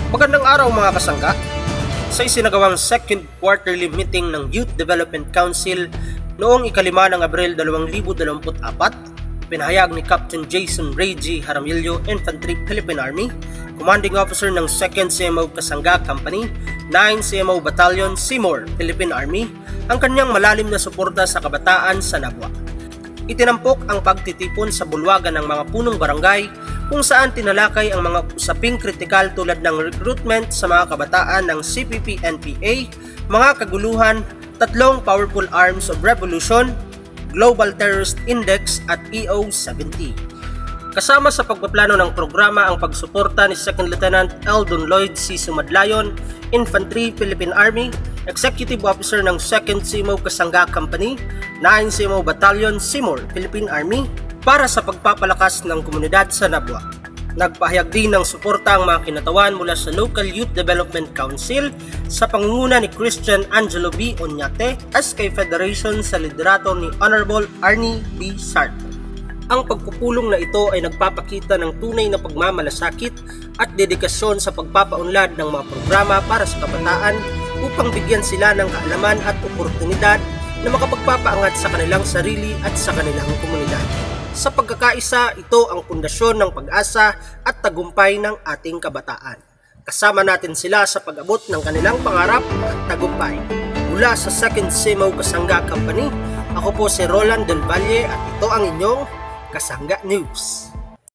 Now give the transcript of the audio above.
Magandang araw mga kasangga. Sa isinagawang second quarterly meeting ng Youth Development Council noong ika-5 ng Abril 2024, pinahayag ni Captain Jason Ray G. Jaramillo, Infantry Philippine Army, Commanding Officer ng 2nd CMO Kasangga Company, 9 CMO Battalion, Seymour, Philippine Army, ang kanyang malalim na suporta sa kabataan sa Nabwa. Itinampok ang pagtitipon sa bulwagan ng mga punong barangay kung saan tinalakay ang mga usaping kritikal tulad ng recruitment sa mga kabataan ng CPP-NPA, mga kaguluhan, 3 Powerful Arms of Revolution, Global Terrorist Index at EO-70. Kasama sa pagpaplano ng programa ang pagsuporta ni 2nd Lieutenant Eldon Lloyd C. Sumadlayon, Infantry Philippine Army, Executive Officer ng 2nd CMO Kasangga Company, 9 CMO Battalion, Seymour, Philippine Army, para sa pagpapalakas ng komunidad sa Nabwa. Nagpahayag din ng suporta ang mga kinatawan mula sa Local Youth Development Council sa pangunguna ni Christian Angelo B. Oñate, SK Federation sa liderato ni Honorable Arnie B. Sarto. Ang pagpupulong na ito ay nagpapakita ng tunay na pagmamalasakit at dedikasyon sa pagpapaunlad ng mga programa para sa kabataan upang bigyan sila ng kaalaman at oportunidad na makapagpapaangat sa kanilang sarili at sa kanilang komunidad. Sa pagkakaisa, ito ang pundasyon ng pag-asa at tagumpay ng ating kabataan. Kasama natin sila sa pag-abot ng kanilang pangarap at tagumpay. Mula sa 2nd CMO Kasangga Company, ako po si Roland Del Valle at ito ang inyong Kasangga News.